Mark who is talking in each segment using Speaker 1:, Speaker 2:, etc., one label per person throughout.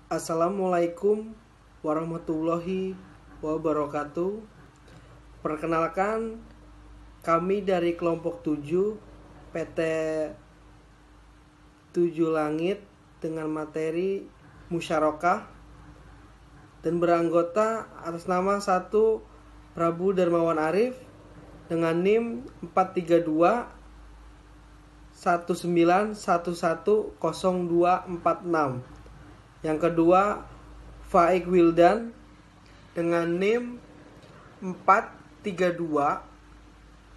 Speaker 1: Assalamualaikum warahmatullahi wabarakatuh. Perkenalkan, kami dari kelompok 7 PT 7 Langit dengan materi musyarakah dan beranggota atas nama 1 Prabu Darmawan Arif dengan NIM 432 19110246. Yang kedua, Faik Wildan dengan NIM 432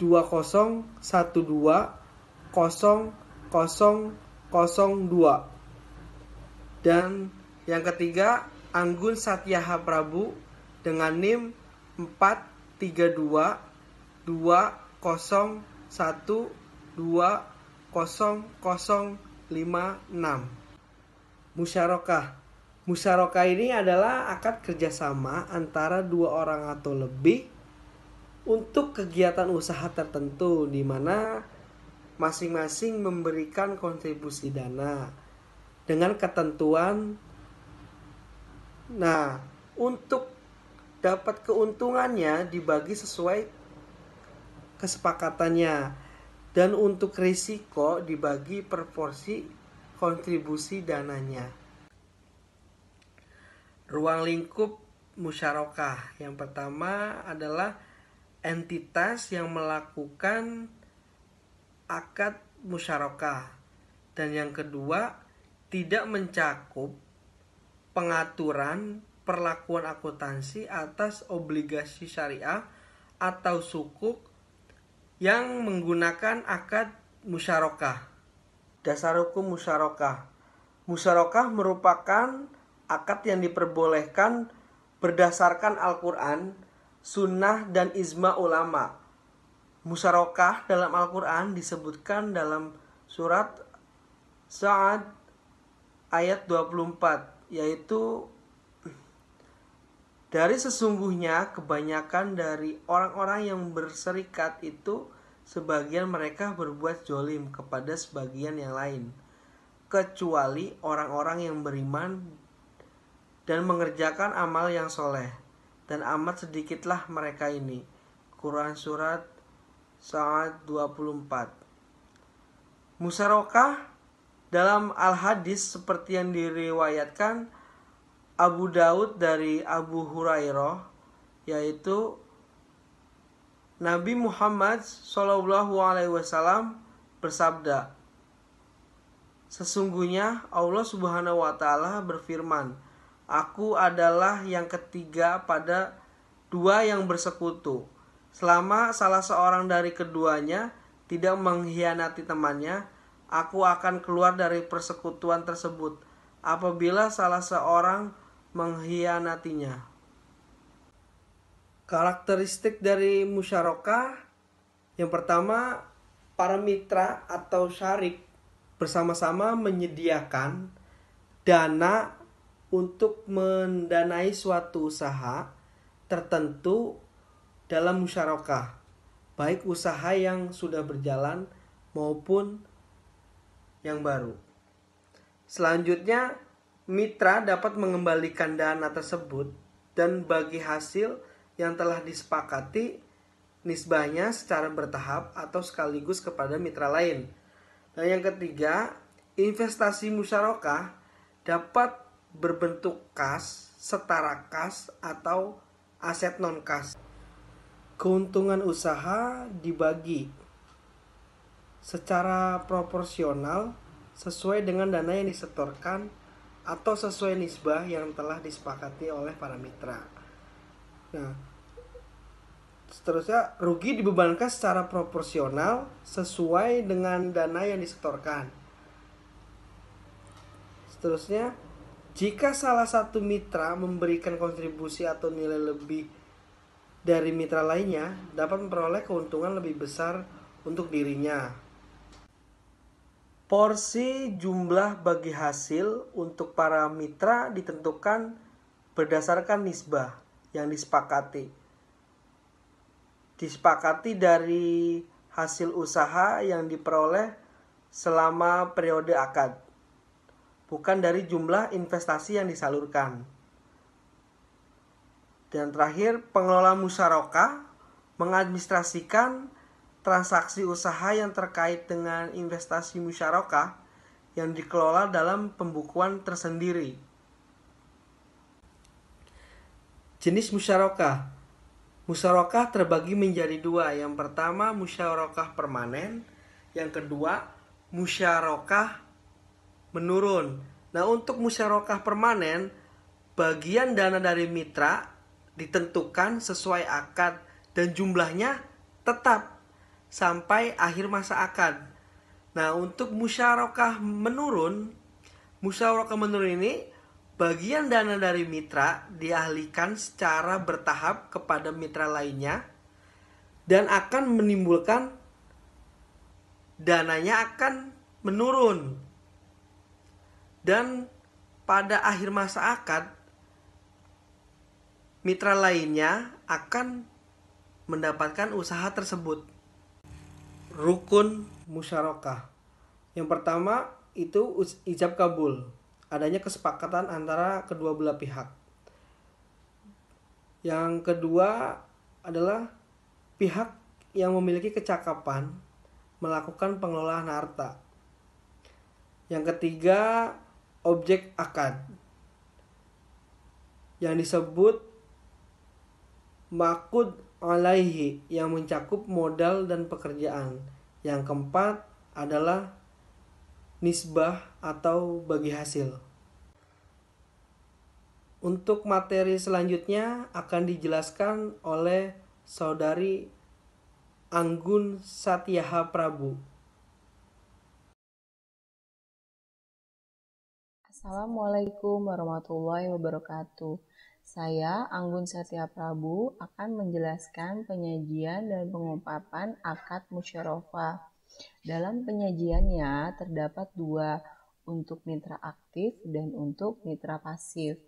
Speaker 1: 20120002. Dan yang ketiga, Anggun Satyaha Prabu dengan NIM 432 20120056. Musyarakah ini adalah akad kerjasama antara 2 orang atau lebih untuk kegiatan usaha tertentu, di mana masing-masing memberikan kontribusi dana dengan ketentuan. Nah, untuk dapat keuntungannya dibagi sesuai kesepakatannya, dan untuk risiko dibagi per porsi kontribusi dananya. Ruang lingkup musyarakah yang pertama adalah entitas yang melakukan akad musyarakah, dan yang kedua tidak mencakup pengaturan perlakuan akuntansi atas obligasi syariah atau sukuk yang menggunakan akad musyarakah. Dasar hukum musyarakah. Musyarakah merupakan akad yang diperbolehkan berdasarkan Al-Quran, Sunnah, dan ijma ulama. Musyarakah dalam Al-Quran disebutkan dalam surat Sa'ad ayat 24, yaitu dari sesungguhnya kebanyakan dari orang-orang yang berserikat itu sebagian mereka berbuat zolim kepada sebagian yang lain, kecuali orang-orang yang beriman dan mengerjakan amal yang soleh, dan amat sedikitlah mereka ini. Quran surat Sa'ad 24. Musyarakah dalam Al-Hadis seperti yang diriwayatkan Abu Daud dari Abu Hurairah, yaitu Nabi Muhammad SAW bersabda, sesungguhnya Allah Subhanahu wa Ta'ala berfirman, Aku adalah yang ketiga pada 2 yang bersekutu. Selama salah seorang dari keduanya tidak mengkhianati temannya, aku akan keluar dari persekutuan tersebut apabila salah seorang mengkhianatinya. Karakteristik dari musyarakah yang pertama, para mitra atau syarik bersama-sama menyediakan dana untuk mendanai suatu usaha tertentu dalam musyarakah, baik usaha yang sudah berjalan maupun yang baru. Selanjutnya, mitra dapat mengembalikan dana tersebut dan bagi hasil yang telah disepakati nisbahnya secara bertahap atau sekaligus kepada mitra lain. Dan yang ketiga, investasi musyarakah dapat berbentuk kas, setara kas, atau aset non-kas. Keuntungan usaha dibagi secara proporsional sesuai dengan dana yang disetorkan atau sesuai nisbah yang telah disepakati oleh para mitra. Nah, seterusnya, rugi dibebankan secara proporsional sesuai dengan dana yang disetorkan. Seterusnya, jika salah satu mitra memberikan kontribusi atau nilai lebih dari mitra lainnya, dapat memperoleh keuntungan lebih besar untuk dirinya. Porsi jumlah bagi hasil untuk para mitra ditentukan berdasarkan nisbah yang disepakati dari hasil usaha yang diperoleh selama periode akad. bukan dari jumlah investasi yang disalurkan. Dan terakhir, pengelola musyarakah mengadministrasikan transaksi usaha yang terkait dengan investasi musyarakah yang dikelola dalam pembukuan tersendiri. Jenis musyarakah. Musyarakah terbagi menjadi dua. Yang pertama, musyarakah permanen. Yang kedua, musyarakah menurun. Nah, untuk musyarakah permanen, bagian dana dari mitra ditentukan sesuai akad dan jumlahnya tetap sampai akhir masa akad. Nah, untuk musyarakah menurun ini bagian dana dari mitra dialihkan secara bertahap kepada mitra lainnya dan akan menimbulkan dananya akan menurun. Dan pada akhir masa akad, mitra lainnya akan mendapatkan usaha tersebut. Rukun musyarakah. Yang pertama itu ijab kabul, adanya kesepakatan antara kedua belah pihak. Yang kedua adalah pihak yang memiliki kecakapan melakukan pengelolaan harta. Yang ketiga, objek akad yang disebut maqud alaihi yang mencakup modal dan pekerjaan. Yang keempat adalah nisbah atau bagi hasil. Untuk materi selanjutnya akan dijelaskan oleh Saudari Anggun Satyaha Prabu.
Speaker 2: Assalamualaikum warahmatullahi wabarakatuh. Saya, Anggun Satya Prabu, akan menjelaskan penyajian dan pengungkapan akad musyarakah. Dalam penyajiannya terdapat dua, untuk mitra aktif dan untuk mitra pasif.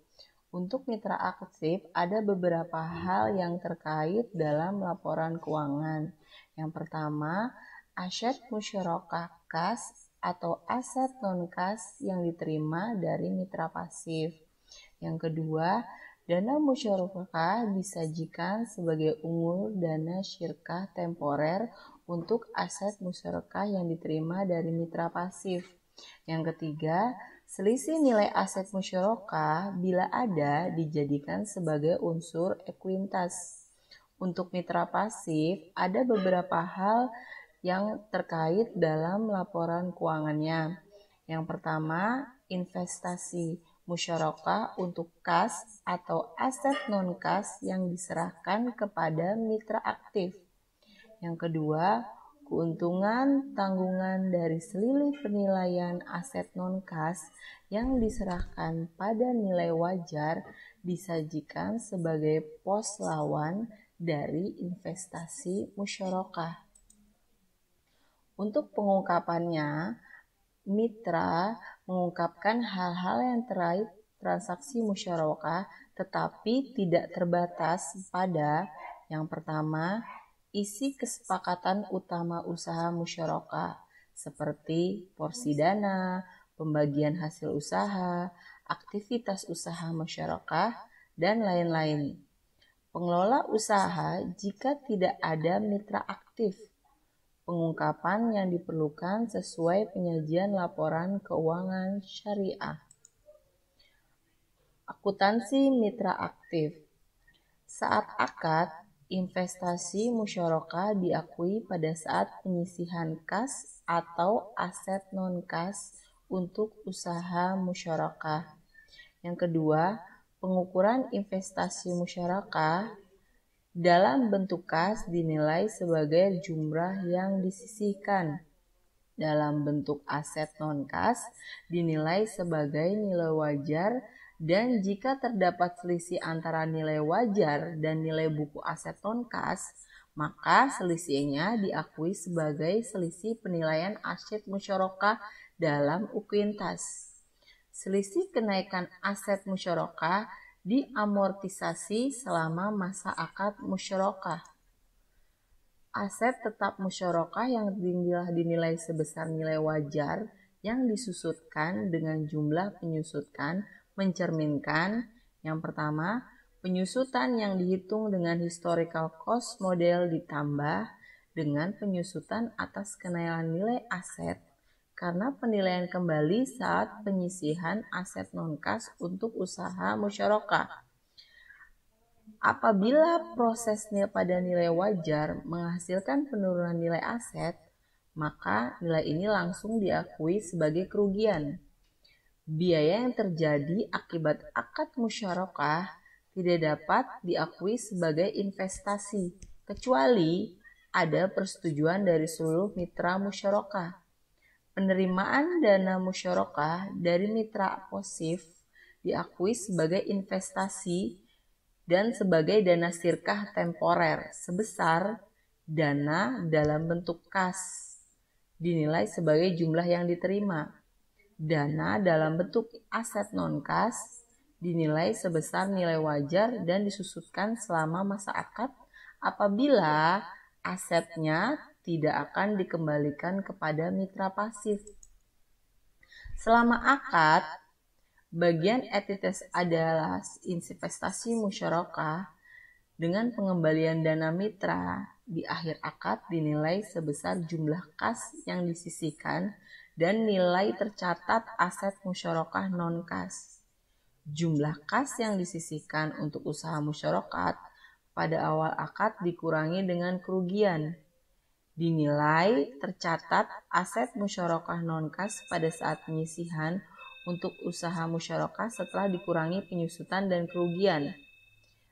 Speaker 2: Untuk mitra aktif ada beberapa hal yang terkait dalam laporan keuangan. Yang pertama, aset musyarakah kas atau aset non-kas yang diterima dari mitra pasif. Yang kedua, dana musyarakah disajikan sebagai unggul dana syirkah temporer untuk aset musyarakah yang diterima dari mitra pasif. Yang ketiga, selisih nilai aset musyarakah bila ada dijadikan sebagai unsur ekuitas. Untuk mitra pasif, ada beberapa hal yang terkait dalam laporan keuangannya. Yang pertama, investasi musyarakah untuk kas atau aset non-kas yang diserahkan kepada mitra aktif. Yang kedua, keuntungan tanggungan dari selisih penilaian aset non-kas yang diserahkan pada nilai wajar disajikan sebagai pos lawan dari investasi musyarakah. Untuk pengungkapannya, mitra mengungkapkan hal-hal yang terkait transaksi musyarakah tetapi tidak terbatas pada yang pertama, isi kesepakatan utama usaha musyarakah seperti porsi dana, pembagian hasil usaha, aktivitas usaha musyarakah, dan lain-lain. Pengelola usaha jika tidak ada mitra aktif. Pengungkapan yang diperlukan sesuai penyajian laporan keuangan syariah. Akuntansi mitra aktif. Saat akad, investasi musyarakah diakui pada saat penyisihan kas atau aset non-kas untuk usaha musyarakah. Yang kedua, pengukuran investasi musyarakah dalam bentuk kas dinilai sebagai jumlah yang disisihkan. Dalam bentuk aset non-kas dinilai sebagai nilai wajar dan jika terdapat selisih antara nilai wajar dan nilai buku aset non-kas, maka selisihnya diakui sebagai selisih penilaian aset musyarakah dalam ekuitas. Selisih kenaikan aset musyarakah diamortisasi selama masa akad musyarakah. Aset tetap musyarakah yang dinilai sebesar nilai wajar yang disusutkan dengan jumlah penyusutan mencerminkan yang pertama, penyusutan yang dihitung dengan historical cost model ditambah dengan penyusutan atas kenaian nilai aset karena penilaian kembali saat penyisihan aset non-kas untuk usaha musyarakah. Apabila proses pada nilai wajar menghasilkan penurunan nilai aset, maka nilai ini langsung diakui sebagai kerugian. Biaya yang terjadi akibat akad musyarakah tidak dapat diakui sebagai investasi, kecuali ada persetujuan dari seluruh mitra musyarakah. Penerimaan dana musyarakah dari mitra pasif diakui sebagai investasi dan sebagai dana sirkah temporer sebesar dana dalam bentuk kas dinilai sebagai jumlah yang diterima. Dana dalam bentuk aset non-kas dinilai sebesar nilai wajar dan disusutkan selama masa akad apabila asetnya tidak akan dikembalikan kepada mitra pasif. Selama akad, bagian entitas adalah investasi musyarakah dengan pengembalian dana mitra di akhir akad dinilai sebesar jumlah kas yang disisihkan dan nilai tercatat aset musyarakah non-kas. Jumlah kas yang disisihkan untuk usaha musyarakah pada awal akad dikurangi dengan kerugian. Dinilai tercatat aset musyarakah non-kas pada saat penyisihan untuk usaha musyarakah setelah dikurangi penyusutan dan kerugian.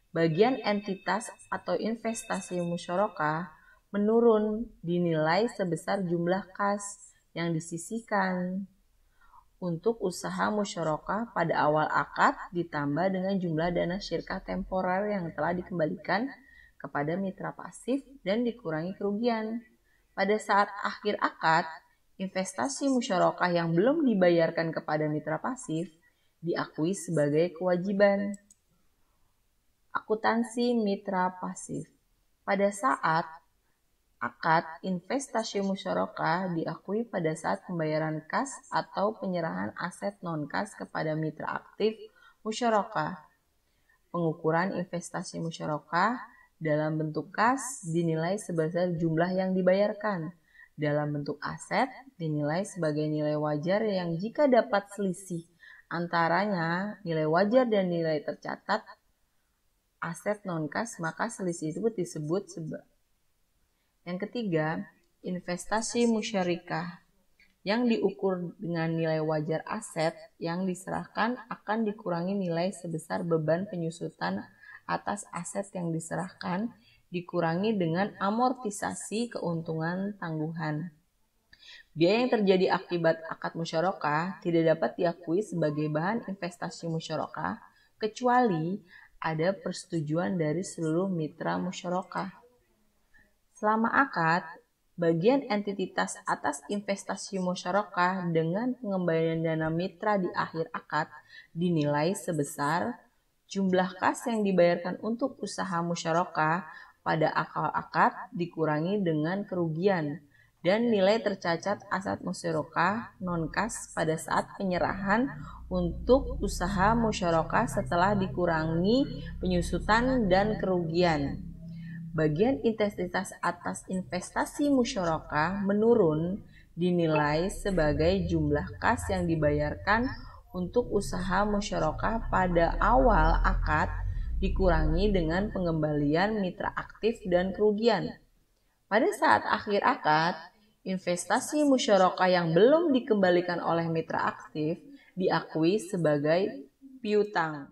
Speaker 2: Bagian entitas atau investasi musyarakah menurun dinilai sebesar jumlah kas yang disisihkan untuk usaha musyarakah pada awal akad ditambah dengan jumlah dana syirkah temporer yang telah dikembalikan kepada mitra pasif dan dikurangi kerugian. Pada saat akhir akad, investasi musyarakah yang belum dibayarkan kepada mitra pasif diakui sebagai kewajiban. Akuntansi mitra pasif. Pada saat akad investasi musyarakah diakui pada saat pembayaran kas atau penyerahan aset non-kas kepada mitra aktif musyarakah. Pengukuran investasi musyarakah dalam bentuk kas dinilai sebesar jumlah yang dibayarkan. Dalam bentuk aset dinilai sebagai nilai wajar yang jika dapat selisih antaranya nilai wajar dan nilai tercatat aset non-kas maka selisih itu disebut Yang ketiga, investasi musyarikah yang diukur dengan nilai wajar aset yang diserahkan akan dikurangi nilai sebesar beban penyusutan atas aset yang diserahkan dikurangi dengan amortisasi keuntungan tangguhan. Biaya yang terjadi akibat akad musyarakah tidak dapat diakui sebagai bahan investasi musyarakah kecuali ada persetujuan dari seluruh mitra musyarakah. Selama akad, bagian entitas atas investasi musyarakah dengan pengembalian dana mitra di akhir akad dinilai sebesar jumlah kas yang dibayarkan untuk usaha musyarakah pada akal akad dikurangi dengan kerugian dan nilai tercatat aset musyarakah non-kas pada saat penyerahan untuk usaha musyarakah setelah dikurangi penyusutan dan kerugian. Bagian intensitas atas investasi musyarakah menurun dinilai sebagai jumlah kas yang dibayarkan untuk usaha musyarakah pada awal akad dikurangi dengan pengembalian mitra aktif dan kerugian. Pada saat akhir akad, investasi musyarakah yang belum dikembalikan oleh mitra aktif diakui sebagai piutang.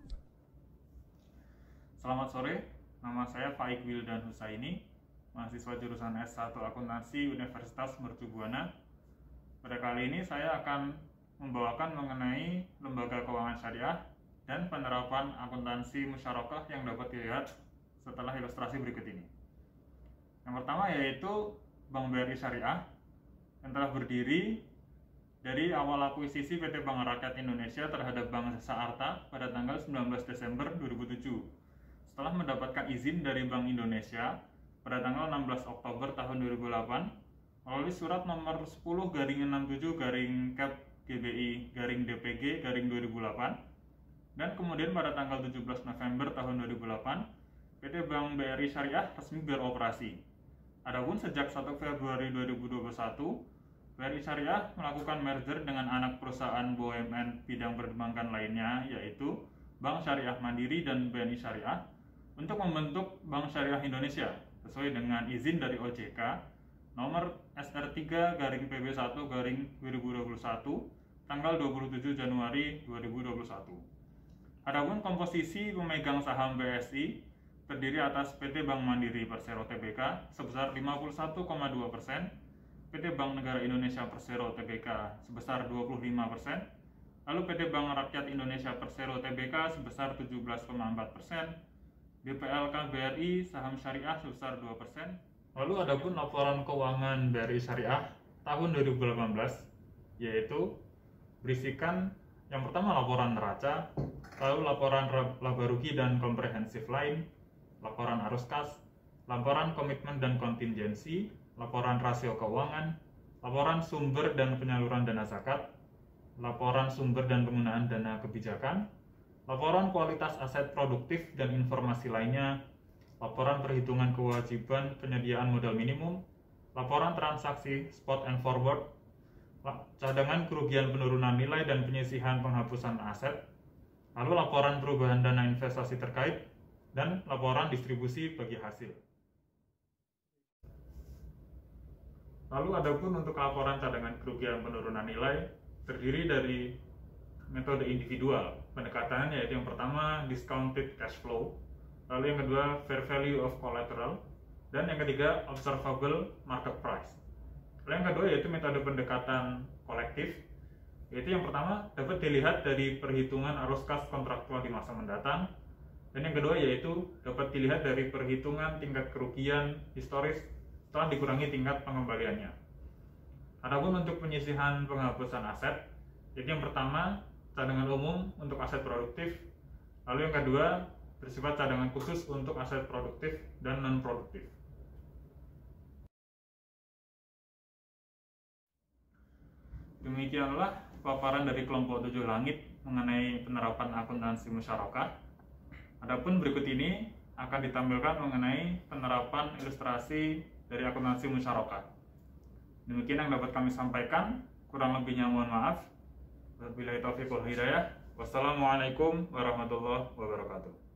Speaker 3: Selamat sore. Nama saya Faik Wildan Husaini, mahasiswa jurusan S1 Akuntansi Universitas Mercu Buana. Pada kali ini saya akan membawakan mengenai lembaga keuangan syariah dan penerapan akuntansi musyarakah yang dapat dilihat setelah ilustrasi berikut ini. Yang pertama yaitu Bank BRI Syariah yang telah berdiri dari awal akuisisi PT Bank Rakyat Indonesia terhadap Bank Jasa Arta pada tanggal 19 Desember 2007. Setelah mendapatkan izin dari Bank Indonesia pada tanggal 16 Oktober tahun 2008 melalui surat nomor 10/67/Kep GBI-DPG-2008, dan kemudian pada tanggal 17 November tahun 2008 PT Bank BRI Syariah resmi beroperasi. Adapun sejak 1 Februari 2021, BRI Syariah melakukan merger dengan anak perusahaan BUMN bidang perbankan lainnya, yaitu Bank Syariah Mandiri dan BNI Syariah, untuk membentuk Bank Syariah Indonesia sesuai dengan izin dari OJK nomor SR3-PB1-2021 tanggal 27 Januari 2021. Adapun komposisi pemegang saham BSI terdiri atas PT Bank Mandiri Persero Tbk sebesar 51,2%, PT Bank Negara Indonesia Persero Tbk sebesar 25%, lalu PT Bank Rakyat Indonesia Persero Tbk sebesar 17,4%, BPLK BRI saham syariah sebesar 2%. Lalu adapun laporan keuangan BRI Syariah tahun 2018, yaitu berisikan yang pertama laporan neraca, lalu laporan laba rugi dan komprehensif lain, laporan arus kas, laporan komitmen dan kontingensi, laporan rasio keuangan, laporan sumber dan penyaluran dana zakat, laporan sumber dan penggunaan dana kebijakan, laporan kualitas aset produktif dan informasi lainnya, laporan perhitungan kewajiban penyediaan modal minimum, laporan transaksi spot and forward, cadangan kerugian penurunan nilai dan penyisihan penghapusan aset, lalu laporan perubahan dana investasi terkait, dan laporan distribusi bagi hasil. Lalu adapun untuk laporan cadangan kerugian penurunan nilai terdiri dari metode individual pendekatannya, yaitu yang pertama discounted cash flow, lalu yang kedua fair value of collateral, dan yang ketiga observable market price. Lalu yang kedua yaitu metode pendekatan kolektif, yaitu yang pertama dapat dilihat dari perhitungan arus kas kontraktual di masa mendatang, dan yang kedua yaitu dapat dilihat dari perhitungan tingkat kerugian historis setelah dikurangi tingkat pengembaliannya. Adapun untuk penyisihan penghapusan aset, yaitu yang pertama cadangan umum untuk aset produktif, lalu yang kedua bersifat cadangan khusus untuk aset produktif dan non produktif. Demikianlah paparan dari kelompok 7 langit mengenai penerapan akuntansi musyarakah. Adapun berikut ini akan ditampilkan mengenai penerapan ilustrasi dari akuntansi musyarakah. Demikian yang dapat kami sampaikan, kurang lebihnya mohon maaf. Wabillahi taufiq wal hidayah. Wassalamualaikum warahmatullahi wabarakatuh.